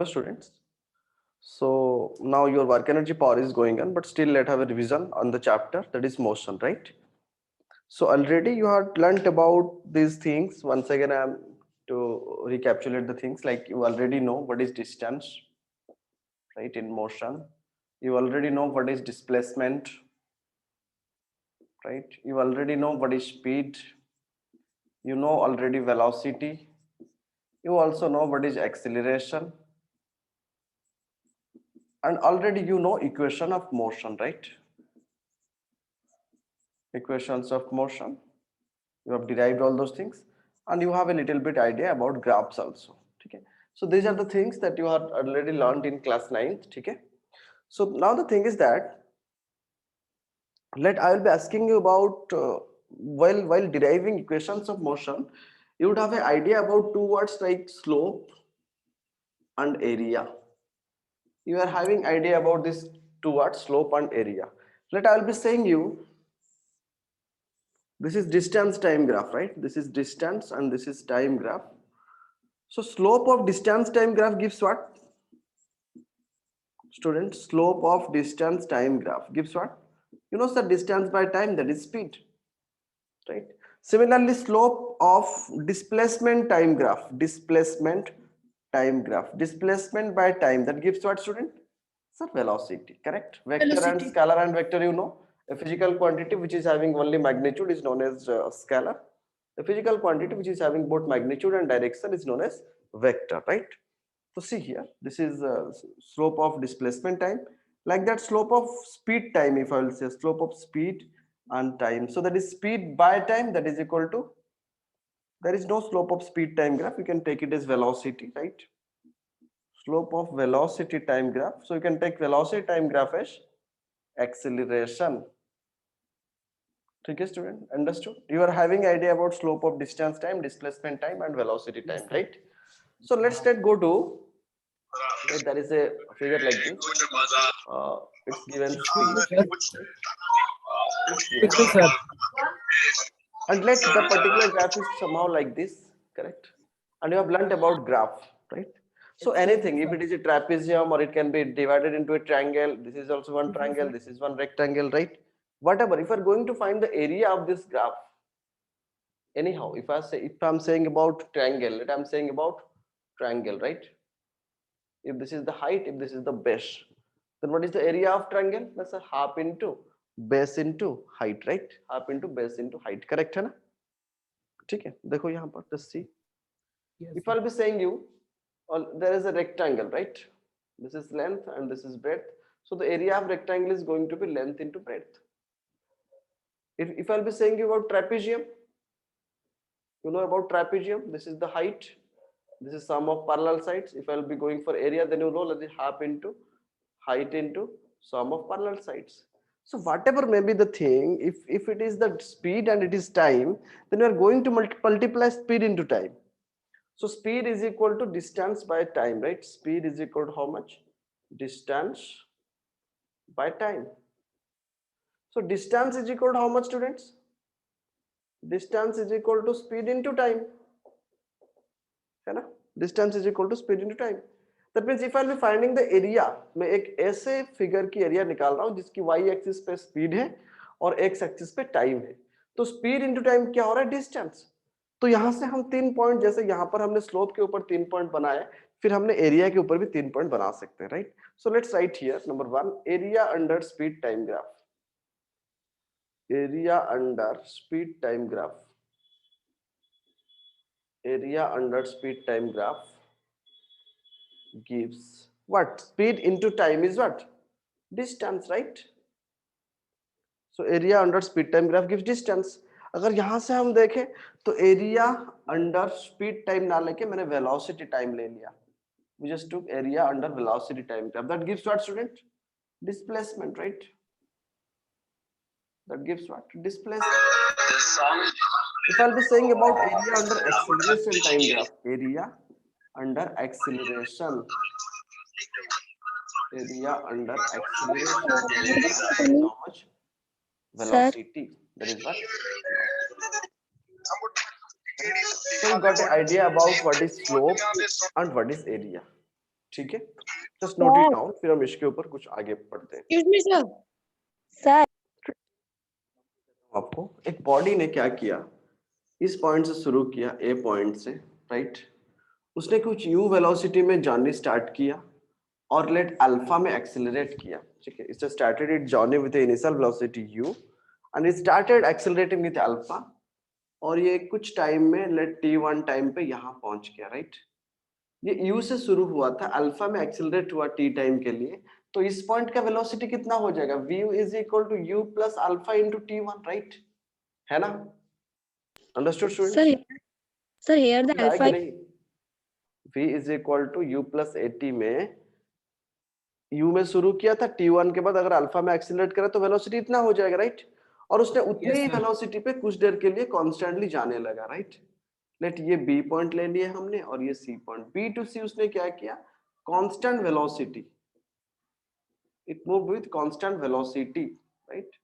Hello students. So now your work energy power is going on, but still let's have a revision on the chapter that is motion, right? So already you have learnt about these things. Once again, I am to recapitulate the things like you already know what is distance, right? In motion, you already know what is displacement, right? You already know what is speed. You know already velocity. You also know what is acceleration, and already you know equation of motion, right? Equations of motion, you have derived all those things, and you have a little bit idea about graphs also. Okay, so these are the things that you have already learned in class 9th. Okay, so now the thing is that let I will be asking you about while deriving equations of motion, you would have an idea about two words like slope and area. You are having idea about this two words, slope and area. Let I will be saying you, this is distance time graph, right? This is distance and this is time graph. So slope of distance time graph gives what? Student, slope of distance time graph gives what? You know sir, distance by time, that is speed, right? Similarly, slope of displacement time graph, displacement by time, that gives what student? Sir, velocity, correct? Vector and Velocity. scalar and vector, you know. A physical quantity which is having only magnitude is known as scalar. A physical quantity which is having both magnitude and direction is known as vector, right? So see here, this is slope of displacement time. Like that, slope of speed time, if I will say slope of speed and time. So that is speed by time, that is equal to, there is no slope of speed time graph. You can take it as velocity, right? Slope of velocity time graph. So you can take velocity time graph as acceleration. Okay, student, understood? You are having idea about slope of distance time, displacement time, and velocity time, right? So let's go to, right, there is a figure like this. It's given speed, Sir. right? It's given Okay, sir. and let the particular graph is somehow like this, correct? And you have learnt about graph, right? So anything, if it is a trapezium or it can be divided into a triangle, this is also one triangle, this is one rectangle, right? Whatever, if you are going to find the area of this graph, anyhow, if I'm saying about triangle, let I'm saying about triangle, right? If this is the height, if this is the base, then what is the area of triangle? That's a half into base into height, right? Half into base into height, correct है ना? ठीक है, देखो यहाँ पर just see. If I'll be saying you, there is a rectangle, right? This is length and this is breadth. So the area of rectangle is going to be length into breadth. If I'll be saying you about trapezium, you know about trapezium, this is the height, this is sum of parallel sides. If I'll be going for area, then you know that is half into height into sum of parallel sides. So whatever may be the thing, if it is the speed and it is time, then we are going to multiply speed into time. So speed is equal to distance by time, right? Speed is equal to how much? Distance by time. So distance is equal to how much, students? Distance is equal to speed into time, है ना? Distance is equal to speed into time. That means if I'll be finding the area, मैं एक ऐसे figure की area निकाल रहा हूँ जिसकी y एक्सिस पे स्पीड है और x एक्सिस पे टाइम है. तो स्पीड इनटू टाइम क्या हो रहा है? डिस्टेंस. तो यहां से हम 3 पॉइंट, जैसे यहां पर हमने स्लोप के ऊपर 3 पॉइंट बनाए, फिर हमने एरिया के ऊपर भी 3 पॉइंट बना सकते हैं, right? So let's write here number 1, area under speed time graph. Area under speed time graph. Area under speed time graph gives what? Speed into time is what? Distance, right? So area under speed time graph gives distance. अगर यहाँ से हम देखें तो area under speed time ना लेके मैंने velocity time ले लिया. We just took area under velocity time graph. That gives what, student? Displacement, right? That gives what? Displacement. If I'll be saying about area under acceleration time graph, area under acceleration, area under acceleration time graph, that is how much? Sir. Velocity. That is what? So you got an idea about what is slope and what is area. ठीक है, just note it down, फिर हम इसके ऊपर कुछ आगे पढ़ते हैं। Excuse me, sir. Sir. आपको एक बॉडी ने क्या किया, इस पॉइंट से शुरू किया, ए पॉइंट से, राइट, उसने कुछ यू वेलोसिटी में जर्नी स्टार्ट किया और लेट अल्फा में एक्सेलरेट किया, ठीक है, it started it journey with initial velocity u and it started accelerating with alpha, और ये कुछ टाइम में लेट t1 टाइम पे यहाँ पहुंच गया, राइट। ये u से शुरू हुआ था, अल्फा में एक्सेलरेट हुआ t टाइम के लिए, तो इस पॉइंट का वेलोसिटी कितना हो जाएगा, v is equal to u plus alpha into t1, right, है ना, understood students? Sir, here the समझ आया कि alpha. नहीं? v is equal to u plus at में u में शुरू किया था, t1 के बाद अगर अल्फा में एक्सीलरेट करे तो वेलोसिटी इतना हो जाएगा, राइट, और उसने उतनी ही वेलोसिटी पे कुछ देर के लिए कांस्टेंटली जाने लगा, राइट। लेट ये b पॉइंट ले लिए हमने और ये c point, b to c उसने क्या किया, constant velocity, it move with constant velocity, right.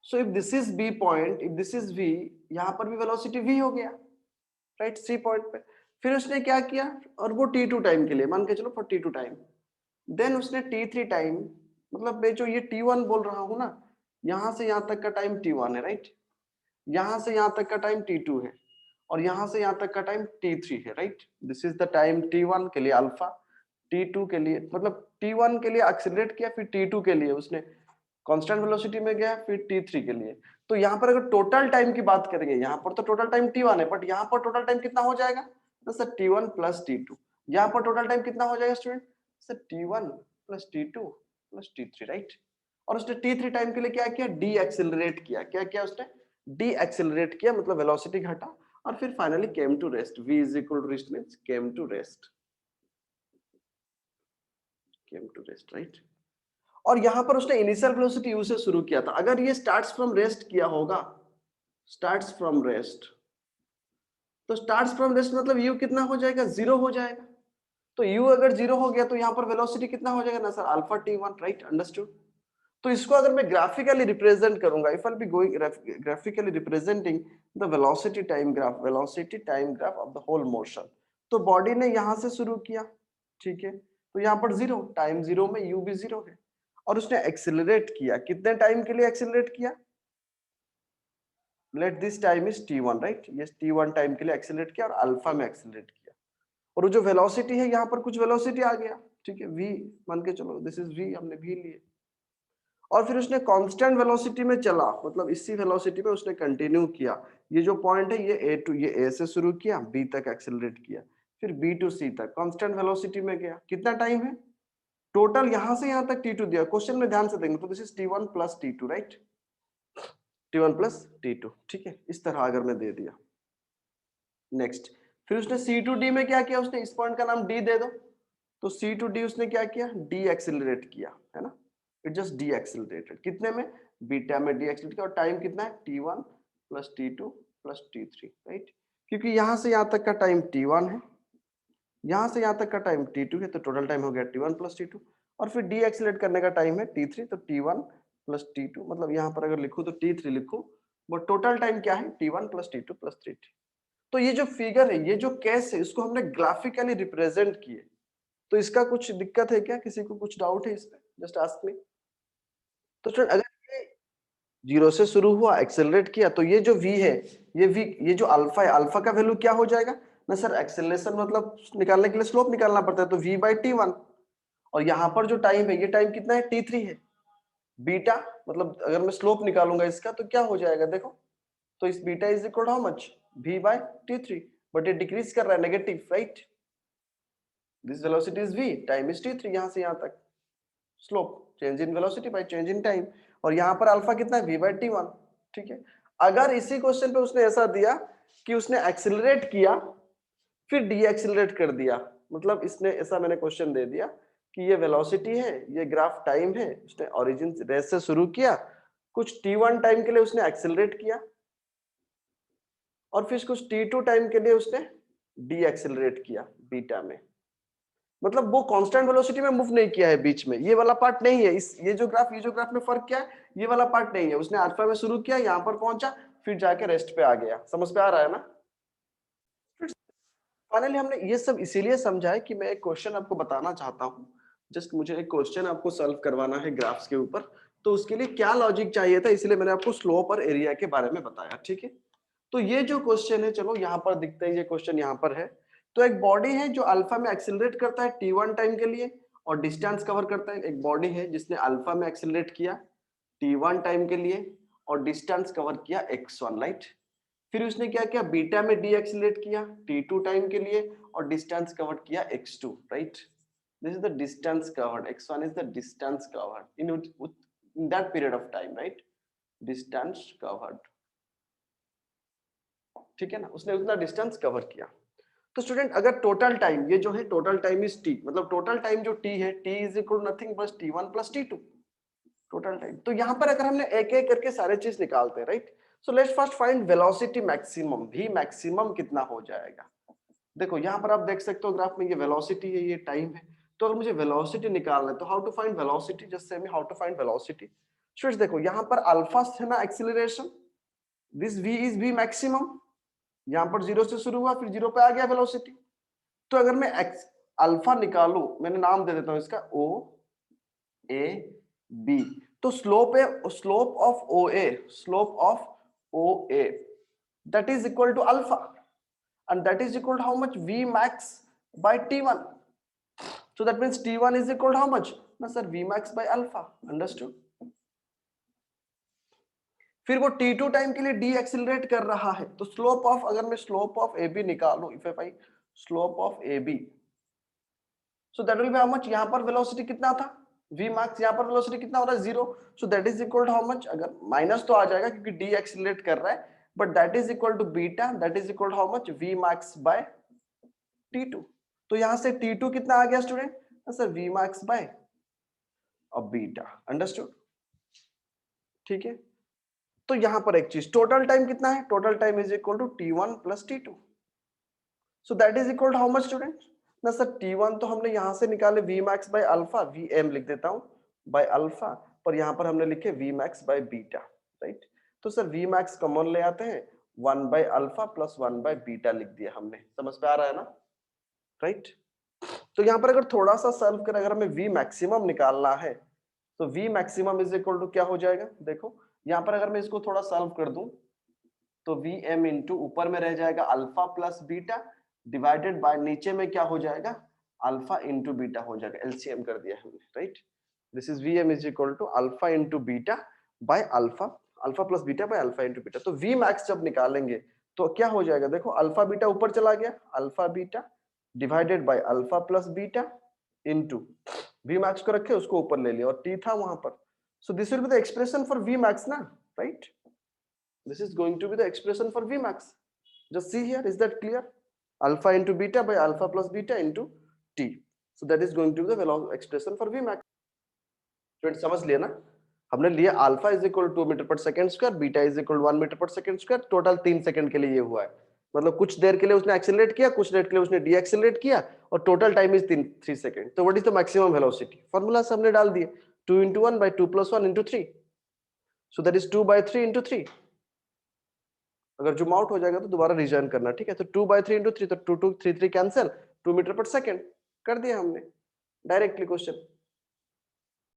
So if this is b point, if this is v, यहाँ पर भी वेलोसिटी v हो गया, राइट, c पॉइंट पे। फिर उसने क्या किया, और वो t2 टाइम के लिए मान के चलो फॉर t2 टाइम, देन उसने t3 टाइम, मतलब मैं जो ये t1 बोल रहा हूं ना, यहां से यहां तक का टाइम t1 है, राइट, यहां से यहां तक का टाइम t2 है, और यहां से यहां तक का टाइम t3 है, right. This is the time t1 के लिए अल्फा, t2 के लिए, मतलब t1 के लिए एक्सीलरेट किया, फिर t2 के लिए उसने कांस्टेंट वेलोसिटी में गया, फिर t3 के लिए। तो यहाँ पर अगर टोटल टाइम की बात करेंगे, यहाँ पर तो टोटल टाइम t1 है, बट यहाँ पर टोटल टाइम कितना हो जाएगा सर, t1 प्लस t2। यहाँ पर टोटल टाइम कितना हो जाएगा student sir, t1 plus t2 plus t3, right. और उसने t3 टाइम के लिए क्या किया, डी एक्सेलरेट किया, क्या किया उसने, डी एक्सेलरेट किया, मतलब वेलोसिटी घटा, और फिर finally came to rest, v is equal to rest means came to rest, came to rest, right. और यहां पर उसने इनिशियल वेलोसिटी u से शुरू किया था, अगर ये स्टार्ट्स फ्रॉम रेस्ट किया होगा, स्टार्ट्स फ्रॉम रेस्ट, तो स्टार्ट्स फ्रॉम रेस्ट मतलब u कितना हो जाएगा, जीरो हो जाएगा। तो u अगर जीरो हो गया तो यहाँ पर वेलोसिटी कितना हो जाएगा ना sir, alpha t1, right, understood. तो इसको अगर मैं ग्राफिकली रिप्रेजेंट करूंगा, if I be going graphically representing the velocity time graph, velocity time graph of the whole motion, तो बॉडी ने यहां से शुरू किया, ठीक है, तो यहाँ पर जीरो, टाइम जीरो में u भी जीरो है, और उसने एक्सेलरेट किया, कितने टाइम के लिए एक्सेलरेट किया, let this time is t1, right, ये t1 टाइम के लिए एक्सेलरेट किया और अल्फा में एक्सेलरेट किया, और वो जो वेलोसिटी है यहाँ पर कुछ वेलोसिटी आ गया, ठीक है, v मान के चलो, दिस इज v, हमने v लिए, और फिर उसने कांस्टेंट वेलोसिटी में चला, मतलब इसी वेलोसिटी में उसने कंटिन्यू किया, ये जो पॉइंट है ये a टू, ये a से शुरू किया, b तक एक्सेलरेट किया, फिर b टू c तक कांस्टेंट वेलोसिटी में गया, कितना टाइम है टोटल, यहां से यहां तक t2 दिया, क्वेश्चन में ध्यान से देंगे तो this is t1 plus t2, right, t1 plus t2, ठीक है, इस तरह अगर मैं दे दिया। नेक्स्ट, फिर उसने c2d में क्या किया, उसने इस पॉइंट का नाम d दे दो, तो c2d उसने क्या किया, डी एक्सेलरेट किया, है ना, इट जस्ट डी एक्सेलरेटेड, कितने में, बीटा में डी एक्सेलरेट किया, और टाइम कितना है, t1 plus t2 plus t3, right, क्योंकि यहां से यहां तक का टाइम t1 है, यहां से यहां तक का टाइम t2 है, तो टोटल टाइम हो गया t1 प्लस t2, और फिर डी एक्सेलरेट करने का टाइम है t3, तो t1 प्लस t2, मतलब यहां पर अगर लिखूं तो t3 लिखूं, बट टोटल टाइम क्या है, t1 plus t2 plus t3। तो ये जो फिगर है, ये जो केस है, इसको हमने ग्राफिकली रिप्रेजेंट किए, तो इसका कुछ दिक्कत है क्या, किसी को कुछ डाउट है इसमें, जस्ट आस्क मी। तो स्टूडेंट अगर ये जीरो से शुरू हुआ, एक्सेलरेट किया, तो ये जो v है, ये v, ये जो अल्फा है, अल्फा का वैल्यू क्या हो जाएगा ना सर, एक्सेलरेशन मतलब निकालने के लिए स्लोप निकालना पड़ता है, तो v बाई t1, और यहाँ पर जो टाइम है, ये टाइम कितना है, t3 है, बीटा, मतलब अगर मैं स्लोप निकालूंगा इसका तो क्या हो जाएगा देखो, तो इस beta is equal how much, v by t3, but ये डिक्रीज कर रहा है, negative, right, this velocity is v, time is t3, यहां से यहां तक slope, change in velocity by change in time, और यहाँ पर अल्फा कितना है, v बाय t1, ठीक है। अगर इसी क्वेश्चन पे उसने ऐसा दिया कि उसने एक्सेलरेट किया फिर डी एक्सेलरेट कर दिया, मतलब इसने ऐसा, मैंने क्वेश्चन दे दिया कि ये वेलोसिटी है, ये ग्राफ टाइम है, उसने ओरिजिन रेस से शुरू किया, कुछ t1 टाइम के लिए उसने एक्सेलरेट किया, और फिर कुछ t2 टाइम के लिए उसने डी एक्सेलरेट किया बीटा में, मतलब वो कांस्टेंट वेलोसिटी में मूव नहीं किया है बीच में, ये वाला पार्ट नहीं है, इस ये जो ग्राफ में फर्क क्या है, ये वाला पार्ट नहीं है, उसने अल्फा में शुरू किया, यहाँ पर पहुंचा, फिर जाके रेस्ट पे आ गया, समझ पे आ रहा है ना। फाइनली हमने ये सब इसीलिए समझा है कि मैं एक क्वेश्चन आपको बताना चाहता हूँ, जस्ट मुझे एक क्वेश्चन आपको सॉल्व करवाना है ग्राफ्स के ऊपर, तो उसके लिए क्या लॉजिक चाहिए था, इसलिए मैंने आपको स्लोप और एरिया के बारे में बताया, ठीक है। तो ये जो क्वेश्चन है, चलो यहाँ पर दिखते हैं, ये क्वेश्चन यहाँ पर है। तो एक बॉडी है जो अल्फा में एक्सिलरेट करता है t1 टाइम के लिए और डिस्टेंस कवर करता है। एक बॉडी है जिसने अल्फा में एक्सिलरेट किया t1 टाइम के लिए और डिस्टेंस कवर किया x1, राइट। फिर उसने क्या किया, बीटा में डी एक्सिलरेट किया t2 टाइम के लिए और डिस्टेंस कवर किया x2, right. This is the distance covered, x1 is the distance covered in that period of time, right, distance covered, ठीक है ना, उसने उतना डिस्टेंस कवर किया। तो स्टूडेंट अगर टोटल टाइम, ये जो है टोटल टाइम इज टी, मतलब टोटल टाइम जो टी है, टी इज इक्वल नथिंग बस t1 plus t2, total time. तो यहाँ पर अगर हमने एक एक करके सारे चीज निकालते हैं, right, so let's first find velocity maximum, भी मैक्सिमम कितना हो जाएगा। देखो यहाँ पर आप देख सकते हो ग्राफ में, ये वेलोसिटी है, ये टाइम है। तो अगर मुझे वेलोसिटी निकालना है तो how to find velocity, just say me how to find velocity. Students देखो यहाँ पर अल्फा है ना acceleration, this v is v maximum, यहाँ पर 0 से शुरू हुआ फिर 0 पे आ गया वेलोसिटी। तो अगर मैं अल्फा निकालू, मैंने नाम दे देता हूँ इसका ओ ए बी, तो स्लोप है, slope of O A, slope of O A that is equal to alpha and that is equal to how much, v max by t1, so that means t1 is equal to how much, ना sir, v max by alpha, understood। फिर वो t2 time के लिए D accelerate कर रहा है, तो slope of, अगर मैं स्लोप ऑफ ए बी निकालूं, if I slope of A B, so that will be how much, यहाँ पर वेलोसिटी कितना था v max, यहाँ पर वेलोसिटी कितना हो रहा है 0, so that is equal to how much, अगर माइनस तो आ जाएगा क्योंकि डी एक्सिलरेट कर रहा है, but that is equal to beta, that is equal to how much, v max by t2। तो यहां से t2 कितना आ गया student, sir v max by beta, understood, ठीक है। तो यहां पर एक चीज, टोटल टाइम कितना है, total time is equal to t1 plus t2, so that is equal to how much student, ना सर t1 तो हमने यहां से निकाले v max by alpha, vm लिख देता हूं by अल्फा, पर यहां पर हमने लिखे v max by beta, right. तो सर v max कॉमन ले आते हैं, 1 by alpha plus 1 by beta लिख दिया हमने, समझ पे आ रहा है ना, राइट। तो यहाँ पर अगर थोड़ा सा सॉल्व करें, अगर हमें v मैक्सिमम निकालना है, तो v maximum is equal to क्या हो जाएगा, देखो यहाँ पर अगर मैं इसको थोड़ा सॉल्व कर दूं, तो vm इंटू ऊपर में रह जाएगा alpha plus beta divided by नीचे में क्या हो जाएगा, अल्फा इंटू बीटा हो जाएगा, एलसीएम कर दिया हमने, right. This is vm is equal to alpha into beta by alpha, alpha plus beta by alpha into beta. तो v मैक्स जब निकालेंगे तो क्या हो जाएगा, देखो अल्फा बीटा ऊपर चला गया, alpha beta divided by alpha plus beta into v max को रखे उसको ऊपर ले लिया और t था वहां पर, so this will be the expression for v max ना, right. This is going to be the expression for v max, just see here, is that clear, alpha into beta by alpha plus beta into t, so that is going to be the expression for v max. Student समझ लिया ना, हमने लिया alpha is equal 2 metre per second square, beta is equal 1 metre per second square, total 3 second के लिए ये हुआ है, मतलब कुछ देर के लिए उसने एक्सेलरेट किया, कुछ देर के लिए उसने डी एक्सेलरेट किया और टोटल टाइम इज 3 सेकंड। तो what is the maximum velocity, formula से हमने डाल दिए 2 into 1 by 2 plus 1 into 3, so that is 2 by 3 into 3। अगर जूम आउट हो जाएगा तो दोबारा रिजॉइन करना, ठीक है। तो 2 by 3 into 3, तो 2 2 3 3 कैंसिल, 2 मीटर पर सेकंड कर दिया हमने डायरेक्टली क्वेश्चन।